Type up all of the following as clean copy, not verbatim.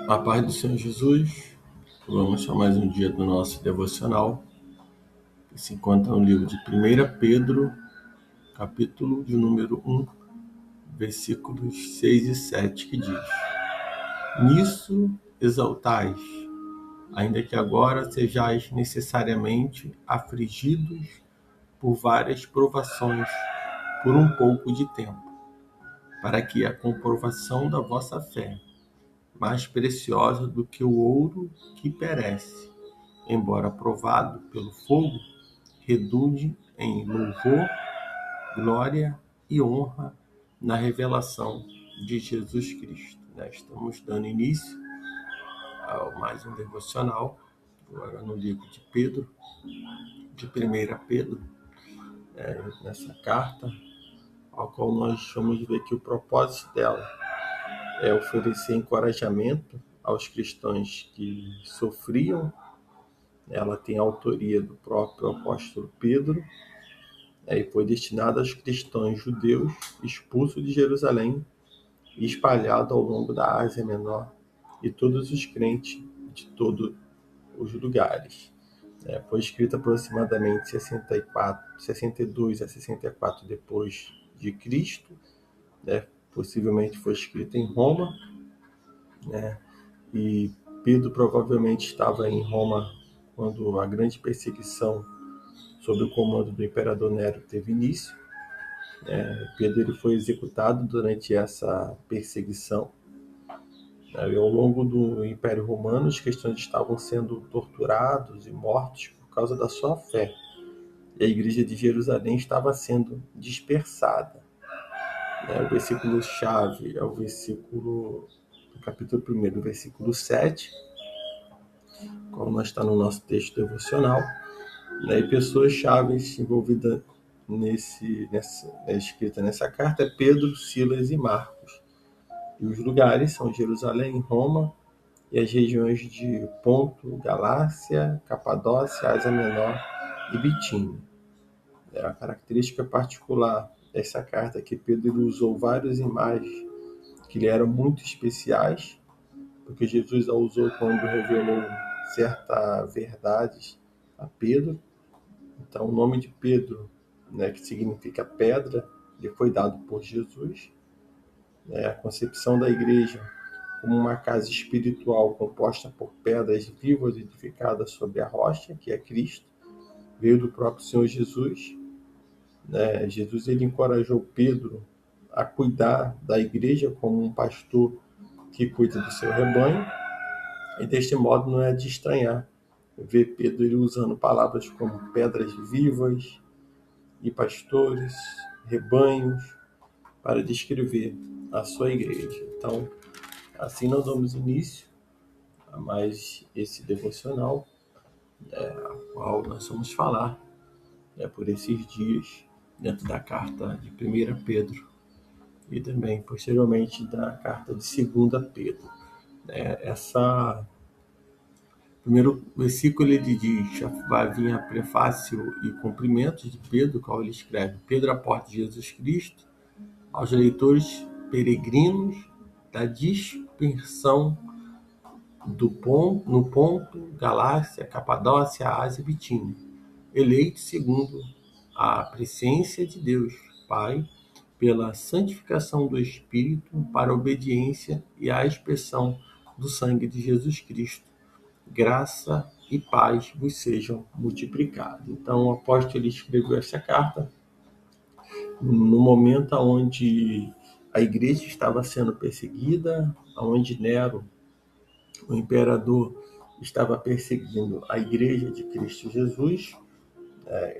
A paz do Senhor Jesus, vamos a mais um dia do nosso devocional, que se encontra no livro de 1 Pedro, capítulo de número 1, versículos 6 e 7, que diz: Nisso exaltais, ainda que agora sejais necessariamente afligidos por várias provações, por um pouco de tempo, para que a comprovação da vossa fé, mais preciosa do que o ouro que perece, embora provado pelo fogo, redunde em louvor, glória e honra na revelação de Jesus Cristo. Estamos dando início a mais um devocional, agora no livro de Pedro, de 1 Pedro, nessa carta, ao qual nós vamos ver que o propósito dela é oferecer encorajamento aos cristãos que sofriam. Ela tem a autoria do próprio apóstolo Pedro, e foi destinada aos cristãos judeus expulsos de Jerusalém e espalhados ao longo da Ásia Menor e todos os crentes de todos os lugares. Foi escrita aproximadamente 62 a 64 depois de Cristo, possivelmente foi escrita em Roma, e Pedro provavelmente estava em Roma quando a grande perseguição sob o comando do imperador Nero teve início. Pedro ele foi executado durante essa perseguição. E ao longo do Império Romano, os cristãos estavam sendo torturados e mortos por causa da sua fé. E a igreja de Jerusalém estava sendo dispersada. O versículo-chave é o versículo do capítulo 1, versículo 7, como está no nosso texto devocional. E pessoas chaves envolvidas escrita nessa carta é Pedro, Silas e Marcos. E os lugares são Jerusalém, Roma e as regiões de Ponto, Galácia, Capadócia, Ásia Menor e Bitínia. A característica particular dessa carta é que Pedro usou várias imagens que lhe eram muito especiais, porque Jesus a usou quando revelou certas verdades a Pedro. Então, o nome de Pedro, que significa pedra, lhe foi dado por Jesus. A concepção da igreja como uma casa espiritual composta por pedras vivas edificadas sobre a rocha, que é Cristo, veio do próprio Senhor Jesus. Jesus ele encorajou Pedro a cuidar da igreja como um pastor que cuida do seu rebanho, e deste modo não é de estranhar ver Pedro ele usando palavras como pedras vivas e pastores, rebanhos, para descrever a sua igreja. Então, assim nós damos início a mais esse devocional, a qual nós vamos falar por esses dias, dentro da carta de 1 Pedro e também, posteriormente, da carta de 2 Pedro. Primeiro versículo ele diz: vai vir a prefácio e cumprimentos de Pedro, qual ele escreve: Pedro, apóstolo de Jesus Cristo, aos leitores peregrinos da dispersão no Ponto, Galácia, Capadócia, Ásia e Bitínia, eleitos segundo a presciência de Deus Pai, pela santificação do Espírito, para a obediência e a expressão do sangue de Jesus Cristo. Graça e paz vos sejam multiplicados. Então, o apóstolo ele escreveu essa carta no momento onde a igreja estava sendo perseguida, onde Nero, o imperador, estava perseguindo a igreja de Cristo Jesus.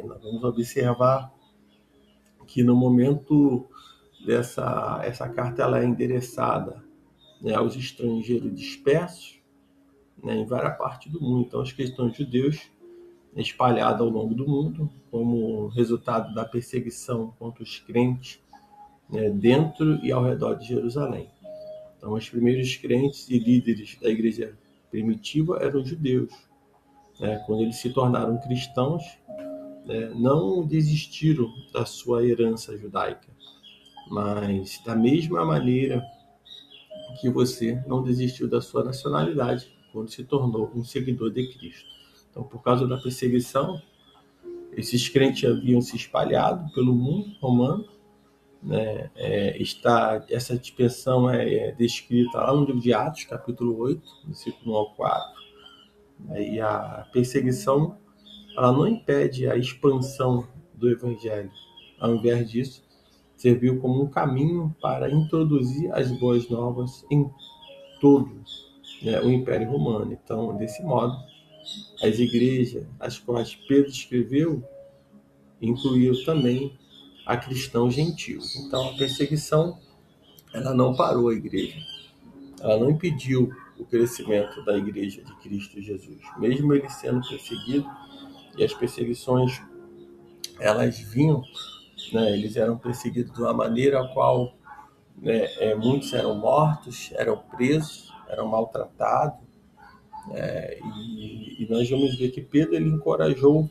Nós vamos observar que no momento essa carta ela é endereçada aos estrangeiros dispersos em várias partes do mundo. Então, os cristãos judeus espalhados ao longo do mundo, como resultado da perseguição contra os crentes dentro e ao redor de Jerusalém. Então, os primeiros crentes e líderes da igreja primitiva eram judeus. Quando eles se tornaram cristãos, não desistiram da sua herança judaica, mas da mesma maneira que você não desistiu da sua nacionalidade quando se tornou um seguidor de Cristo. Então, por causa da perseguição, esses crentes haviam se espalhado pelo mundo romano, né? Essa dispersão é descrita lá no livro de Atos, capítulo 8, versículo 1 ao 4. E a perseguição, ela não impede a expansão do evangelho. Ao invés disso, serviu como um caminho para introduzir as boas novas em todo, né, o Império Romano. Então, desse modo, as igrejas às quais Pedro escreveu incluíam também a cristãos gentios. Então, a perseguição, ela não parou a igreja, ela não impediu o crescimento da igreja de Cristo Jesus. Mesmo ele sendo perseguido, e as perseguições, elas vinham, né, eles eram perseguidos de uma maneira a qual, né, muitos eram mortos, eram presos, eram maltratados, e nós vamos ver que Pedro ele encorajou,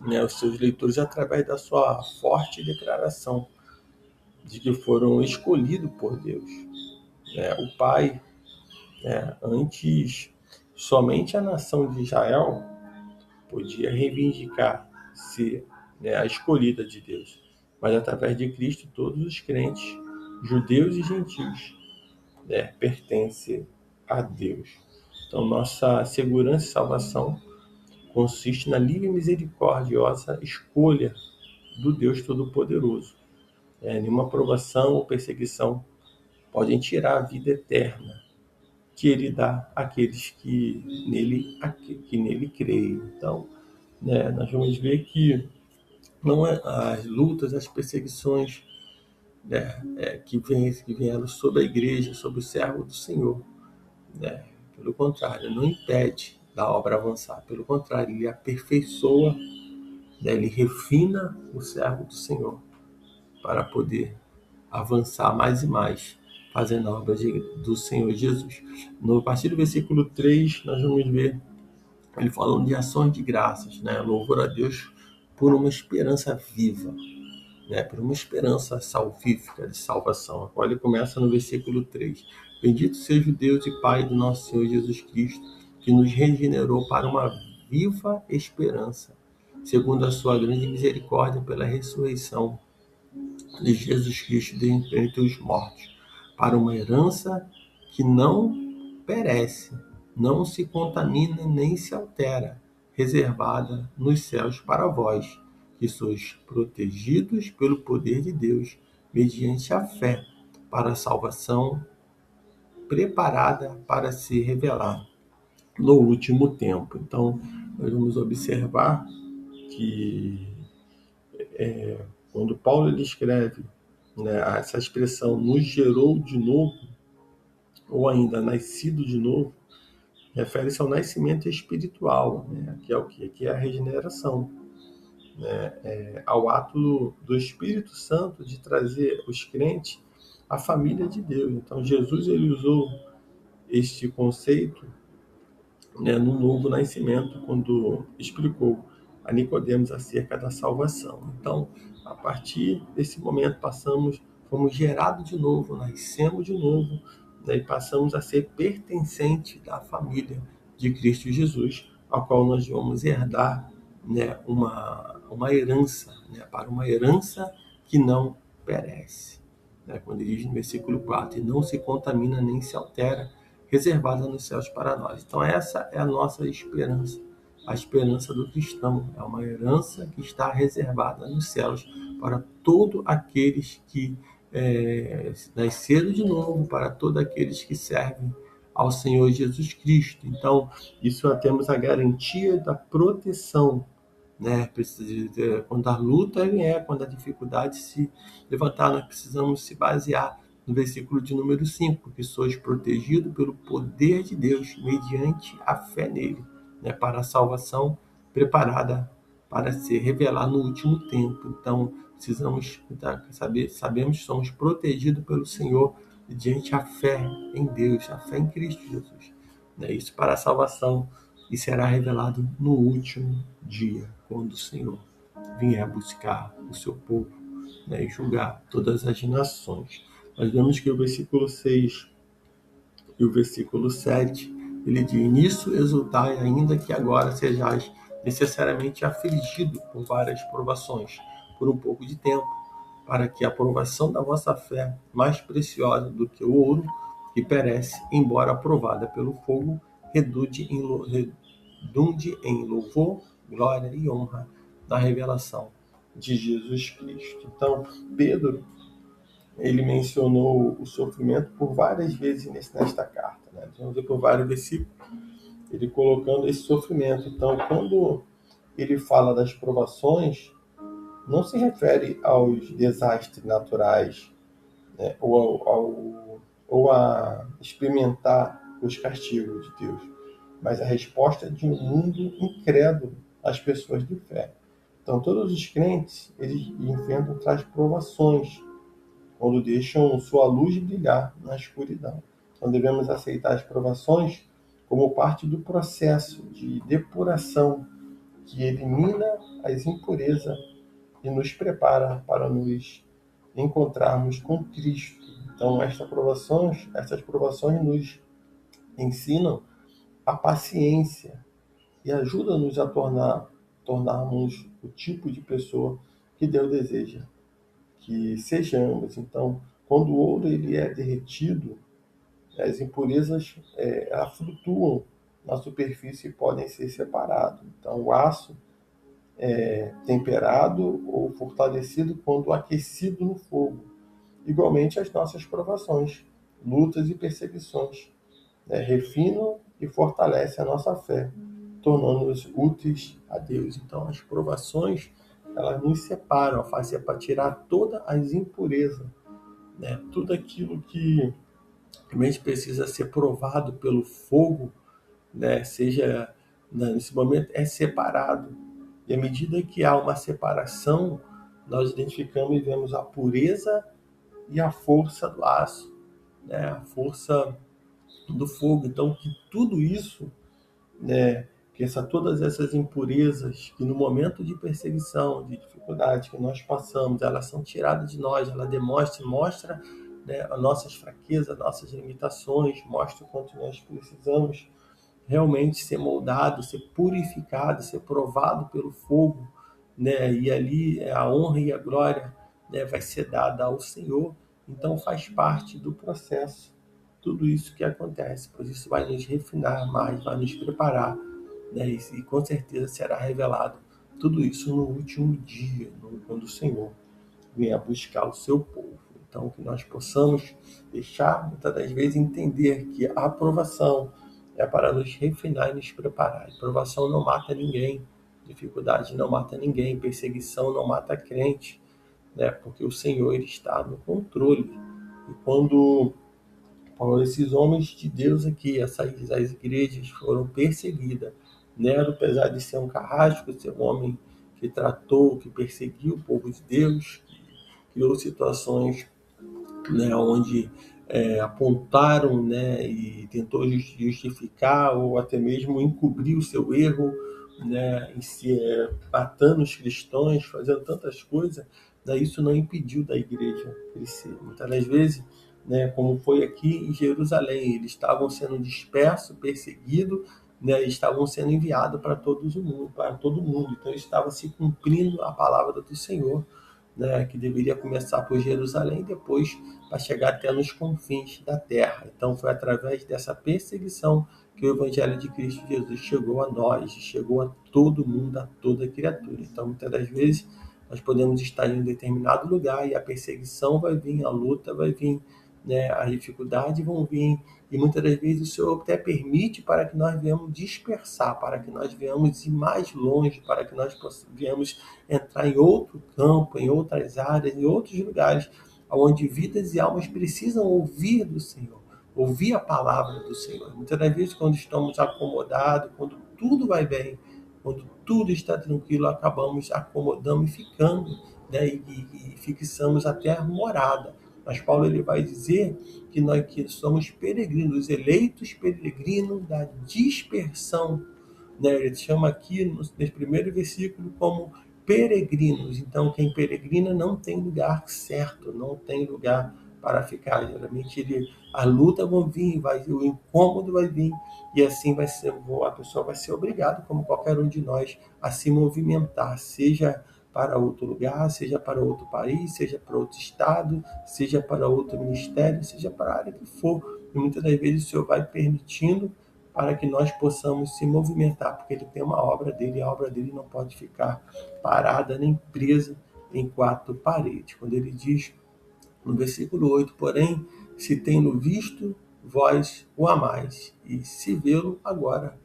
né, os seus leitores através da sua forte declaração de que foram escolhidos por Deus. O Pai, antes, somente a nação de Israel podia reivindicar ser, né, a escolhida de Deus, mas através de Cristo todos os crentes, judeus e gentios, né, pertencem a Deus. Então nossa segurança e salvação consiste na livre e misericordiosa escolha do Deus Todo-Poderoso. Nenhuma provação ou perseguição podem tirar a vida eterna que Ele dá àqueles que nele creem. Então, né, nós vamos ver que não é as lutas, as perseguições, né, que vieram sobre a igreja, sobre o servo do Senhor, né, pelo contrário, não impede da obra avançar. Pelo contrário, ele aperfeiçoa, né, ele refina o servo do Senhor para poder avançar mais e mais, fazendo a obra do Senhor Jesus. No partir do versículo 3, nós vamos ver ele falando de ações de graças, né? Louvor a Deus por uma esperança viva, né? Por uma esperança salvífica de salvação. Agora ele começa no versículo 3. Bendito seja o Deus e Pai do nosso Senhor Jesus Cristo, que nos regenerou para uma viva esperança, segundo a sua grande misericórdia pela ressurreição de Jesus Cristo dentre os mortos, para uma herança que não perece, não se contamina nem se altera, reservada nos céus para vós, que sois protegidos pelo poder de Deus, mediante a fé, para a salvação preparada para se revelar no último tempo. Então, nós vamos observar que quando Paulo ele escreve, né, essa expressão nos gerou de novo, ou ainda nascido de novo, refere-se ao nascimento espiritual, né, que é o quê? Que é a regeneração, ao ato do Espírito Santo de trazer os crentes à família de Deus. Então Jesus ele usou este conceito, né, no novo nascimento, quando explicou a Nicodemos acerca da salvação. Então, a partir desse momento fomos gerados de novo, nascemos de novo, né, e passamos a ser pertencentes da família de Cristo Jesus, a qual nós vamos herdar, né, uma herança, né, para uma herança que não perece. Né, quando ele diz no versículo 4, e não se contamina nem se altera, reservada nos céus para nós. Então essa é a nossa esperança, a esperança do cristão. É uma herança que está reservada nos céus para todos aqueles que nasceram de novo, para todos aqueles que servem ao Senhor Jesus Cristo. Então, isso temos a garantia da proteção, né? Quando a luta vier, quando a dificuldade se levantar, nós precisamos se basear no versículo de número 5, que sois protegidos pelo poder de Deus, mediante a fé nele, né, para a salvação preparada para se revelar no último tempo. Então, precisamos sabemos que somos protegidos pelo Senhor mediante a fé em Deus, a fé em Cristo Jesus. Né, isso para a salvação, e será revelado no último dia, quando o Senhor vier buscar o seu povo, né, e julgar todas as nações. Nós vemos que o versículo 6 E o versículo 7, ele diz: nisso exultai, ainda que agora sejais necessariamente afligido por várias provações, por um pouco de tempo, para que a provação da vossa fé, mais preciosa do que o ouro, que perece, embora aprovada pelo fogo, redunde em louvor, glória e honra na revelação de Jesus Cristo. Então, Pedro, ele mencionou o sofrimento por várias vezes nesta carta, né? Vamos ver por vários versículos, ele colocando esse sofrimento. Então, quando ele fala das provações, não se refere aos desastres naturais, né? ou a experimentar os castigos de Deus, mas a resposta de um mundo incrédulo às pessoas de fé. Então, todos os crentes, eles enfrentam tais provações, quando deixam sua luz brilhar na escuridão. Então, devemos aceitar as provações como parte do processo de depuração que elimina as impurezas e nos prepara para nos encontrarmos com Cristo. Então, essas provações nos ensinam a paciência e ajudam-nos a tornarmos o tipo de pessoa que Deus deseja que sejamos. Então, quando o ouro ele é derretido, as impurezas flutuam na superfície e podem ser separadas. Então, o aço é temperado ou fortalecido quando aquecido no fogo. Igualmente, as nossas provações, lutas e perseguições, né, refinam e fortalecem a nossa fé, tornando-nos úteis a Deus. Então, as provações, elas nos separam, fazem para tirar todas as impurezas, né? Tudo aquilo que realmente precisa ser provado pelo fogo, né? Seja nesse momento é separado. E à medida que há uma separação, nós identificamos e vemos a pureza e a força do aço, né? A força do fogo. Então, que tudo isso, né, todas essas impurezas que no momento de perseguição, de dificuldade que nós passamos, elas são tiradas de nós, ela mostra, né, as nossas fraquezas, nossas limitações, mostra o quanto nós precisamos realmente ser moldado, ser purificado, ser provado pelo fogo, né? E ali a honra e a glória, né, vai ser dada ao Senhor. Então faz parte do processo tudo isso que acontece, pois isso vai nos refinar mais, vai nos preparar, né? E com certeza será revelado tudo isso no último dia, quando o Senhor venha buscar o seu povo. Então, que nós possamos deixar, muitas das vezes, entender que a aprovação é para nos refinar e nos preparar. A aprovação não mata ninguém, dificuldade não mata ninguém, perseguição não mata crente, né? Porque o Senhor ele está no controle. E quando esses homens de Deus aqui, as igrejas foram perseguidas, Nero, apesar de ser um carrasco, ser um homem que tratou, que perseguiu o povo de Deus, criou situações, né, onde apontaram, né, e tentou justificar ou até mesmo encobrir o seu erro, né, em se matando os cristãos, fazendo tantas coisas, né, isso não impediu da igreja crescer. Muitas das vezes, né, como foi aqui em Jerusalém, eles estavam sendo dispersos, perseguidos, né, estavam sendo enviados para todo mundo. Então estava se cumprindo a palavra do Senhor, né, que deveria começar por Jerusalém e depois para chegar até nos confins da terra. Então foi através dessa perseguição que o Evangelho de Cristo Jesus chegou a nós, chegou a todo mundo, a toda criatura. Então muitas das vezes nós podemos estar em um determinado lugar e a perseguição vai vir, a luta vai vir, né, as dificuldades vão vir, e muitas das vezes o Senhor até permite para que nós venhamos dispersar, para que nós venhamos ir mais longe, para que nós venhamos entrar em outro campo, em outras áreas, em outros lugares, onde vidas e almas precisam ouvir do Senhor, ouvir a palavra do Senhor. Muitas das vezes, quando estamos acomodados, quando tudo vai bem, quando tudo está tranquilo, acabamos acomodando e ficando, né, e fixamos até a morada. Mas Paulo ele vai dizer que nós que somos peregrinos, eleitos peregrinos da dispersão, né? Ele chama aqui nesse primeiro versículo como peregrinos. Então, quem peregrina não tem lugar certo, não tem lugar para ficar. Geralmente a luta vai vir, o incômodo vai vir, e assim a pessoa vai ser obrigada, como qualquer um de nós, a se movimentar, seja para outro lugar, seja para outro país, seja para outro estado, seja para outro ministério, seja para a área que for. E muitas das vezes o Senhor vai permitindo para que nós possamos se movimentar, porque Ele tem uma obra dele, e a obra dele não pode ficar parada nem presa em quatro paredes. Quando Ele diz no versículo 8, porém, se tendo visto, vós o amais, e se vê-lo agora,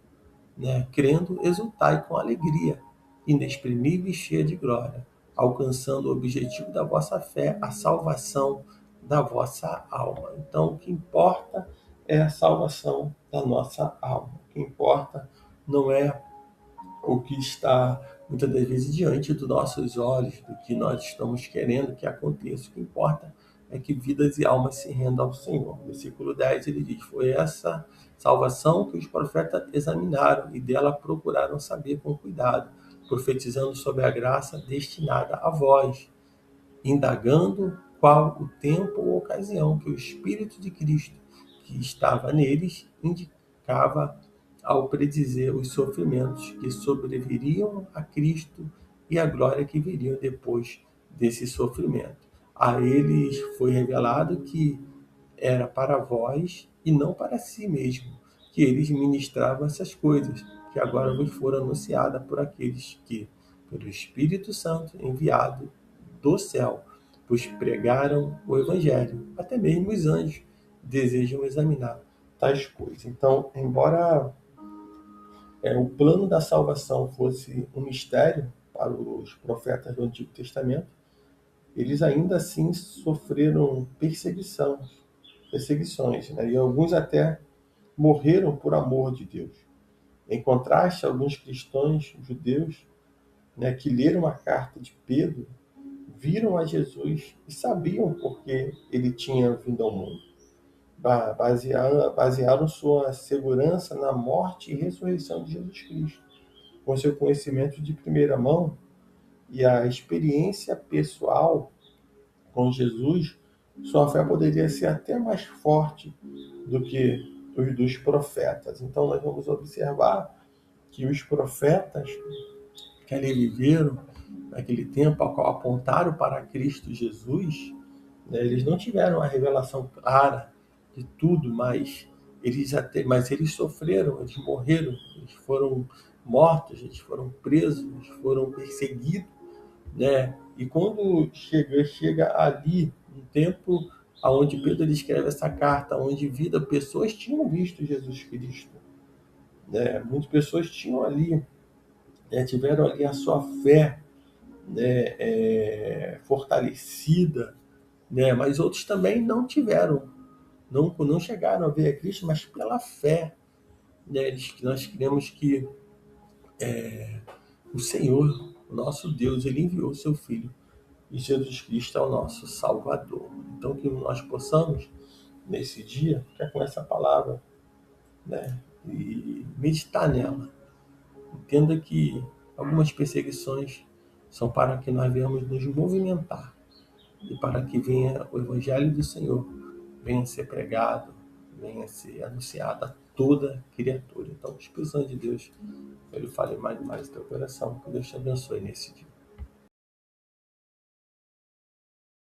crendo, exultai com alegria, inexprimível e cheia de glória, alcançando o objetivo da vossa fé, a salvação da vossa alma. Então, o que importa é a salvação da nossa alma. O que importa não é o que está muitas das vezes diante dos nossos olhos, do que nós estamos querendo que aconteça. O que importa é que vidas e almas se rendam ao Senhor. No versículo 10 ele diz, foi essa salvação que os profetas examinaram e dela procuraram saber com cuidado, profetizando sobre a graça destinada a vós, indagando qual o tempo ou ocasião que o Espírito de Cristo que estava neles indicava ao predizer os sofrimentos que sobreviriam a Cristo e a glória que viriam depois desse sofrimento. A eles foi revelado que era para vós e não para si mesmo, que eles ministravam essas coisas, que agora vos foram anunciadas por aqueles que, pelo Espírito Santo enviado do céu, vos pregaram o Evangelho. Até mesmo os anjos desejam examinar tais coisas. Então, embora o plano da salvação fosse um mistério para os profetas do Antigo Testamento, eles ainda assim sofreram perseguições, né? E alguns até morreram por amor de Deus. Em contraste, alguns cristãos judeus, né, que leram a carta de Pedro, viram a Jesus e sabiam por que ele tinha vindo ao mundo. Basearam sua segurança na morte e ressurreição de Jesus Cristo. Com seu conhecimento de primeira mão e a experiência pessoal com Jesus, sua fé poderia ser até mais forte do que os dos profetas. Então nós vamos observar que os profetas que ali viveram naquele tempo, ao qual apontaram para Cristo Jesus, né, eles não tiveram a revelação clara de tudo, mas eles sofreram, eles morreram, eles foram mortos, eles foram presos, eles foram perseguidos, né? E quando chega ali um tempo aonde Pedro escreve essa carta, onde pessoas tinham visto Jesus Cristo, né? Muitas pessoas tinham ali, tiveram ali a sua fé, né, fortalecida, né? Mas outros também não tiveram, não chegaram a ver a Cristo, mas pela fé, né? Nós cremos que o Senhor, o nosso Deus, ele enviou o seu Filho, e Jesus Cristo é o nosso Salvador. Então, que nós possamos, nesse dia, ficar com essa palavra, né, e meditar nela. Entenda que algumas perseguições são para que nós venhamos nos movimentar e para que venha o Evangelho do Senhor, venha ser pregado, venha ser anunciado a toda criatura. Então, Espírito Santo de Deus, Ele fale mais e mais no teu coração. Que Deus te abençoe nesse dia.